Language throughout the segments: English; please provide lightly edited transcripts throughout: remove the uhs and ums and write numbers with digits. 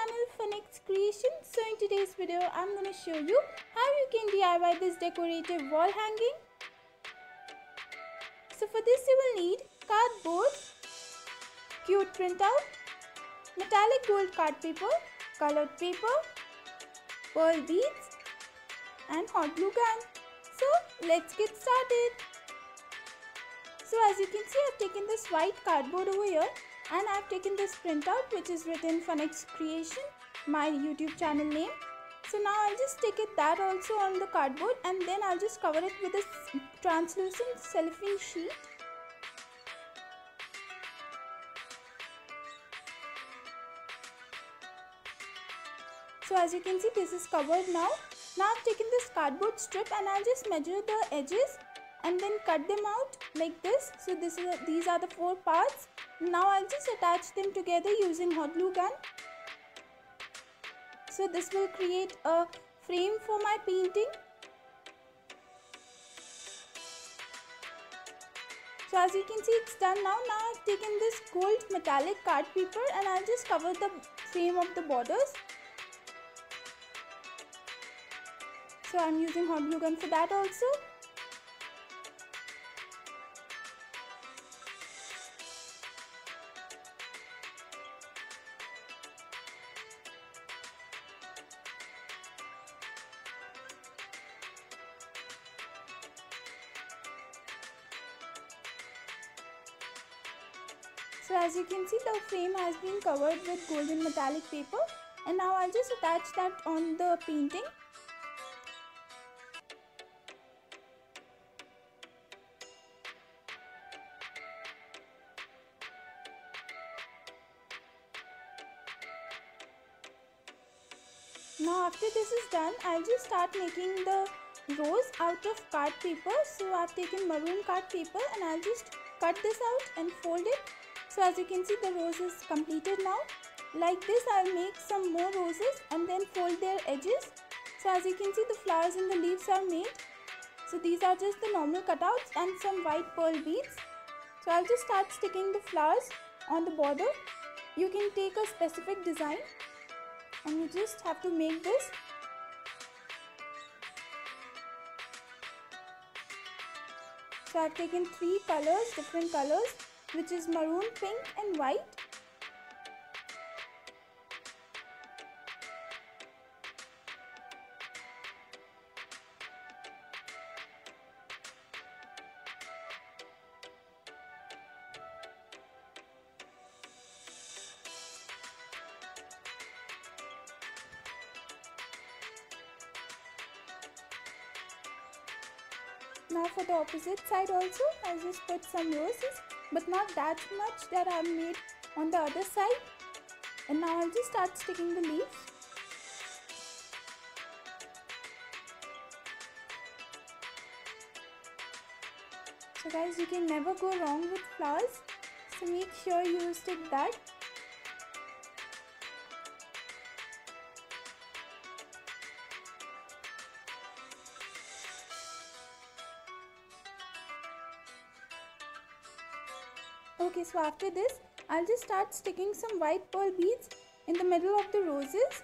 channel FunX Creation. So in today's video I'm going to show you how you can DIY this decorative wall hanging. So for this you will need cardboard, cute printout, metallic gold card paper, colored paper, pearl beads and hot glue gun. So let's get started. So as you can see, I've taken this white cardboard over here and I've taken this printout which is written FunX Creation, my YouTube channel name. So now I'll just stick that also on the cardboard and then I'll just cover it with a translucent cellophane sheet. So as you can see, this is covered now. Now I've taken this cardboard strip and I'll just measure the edges and then cut them out like this. So these are the 4 parts. Now I'll just attach them together using hot glue gun. So this will create a frame for my painting. So as you can see, it's done now. Now I've taken this gold metallic card paper and I'll just cover the frame of the borders. So I'm using hot glue gun for that also. So as you can see, the frame has been covered with golden metallic paper and now I'll just attach that on the painting. Now after this is done, I'll just start making the rose out of card paper. So I've taken maroon card paper and I'll just cut this out and fold it. So as you can see, the rose is completed now. Like this, I'll make some more roses and then fold their edges. So as you can see, the flowers and the leaves are made. So these are just the normal cutouts and some white pearl beads. So I'll just start sticking the flowers on the border. You can take a specific design and you just have to make this. So I've taken 3 colors, different colors, which is maroon, pink and white. Now for the opposite side also, I'll just put some roses, but not that much that I've made on the other side. And now I'll just start sticking the leaves. So guys, you can never go wrong with flowers, so make sure you stick that. Okay, so after this, I'll just start sticking some white pearl beads in the middle of the roses.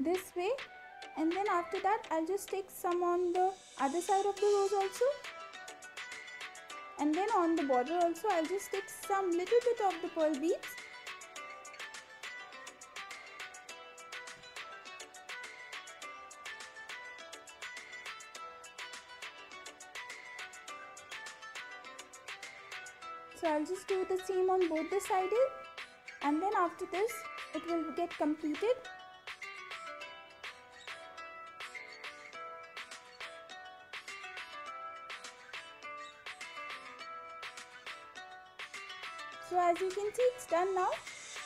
This way. And then after that, I'll just stick some on the other side of the rose also. And then on the border also, I'll just stick some little bit of the pearl beads. So I'll just do the same on both the sides and then after this it will get completed. So as you can see, it's done now.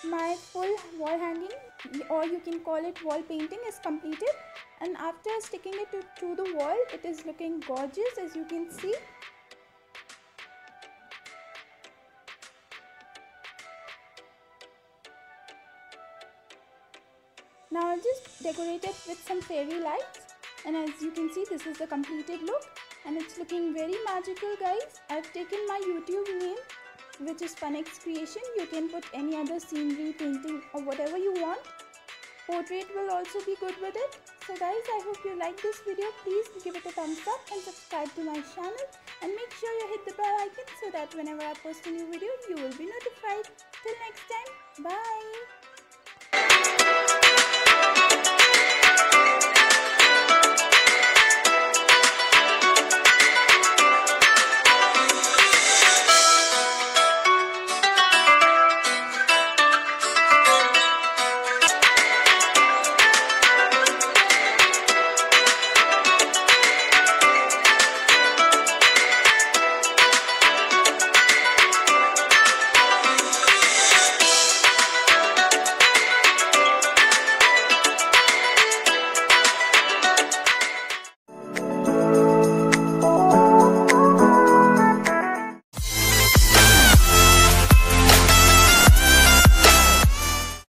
My full wall hanging, or you can call it wall painting, is completed, and after sticking it to the wall, it is looking gorgeous, as you can see. Now I'll just decorate it with some fairy lights, and as you can see, this is the completed look and it's looking very magical, guys. I've taken my YouTube name which is FunX creation. You can put any other scenery, painting or whatever you want. Portrait will also be good with it. So guys, I hope you like this video. Please give it a thumbs up and subscribe to my channel, and make sure you hit the bell icon so that whenever I post a new video, you will be notified. Till next time, bye.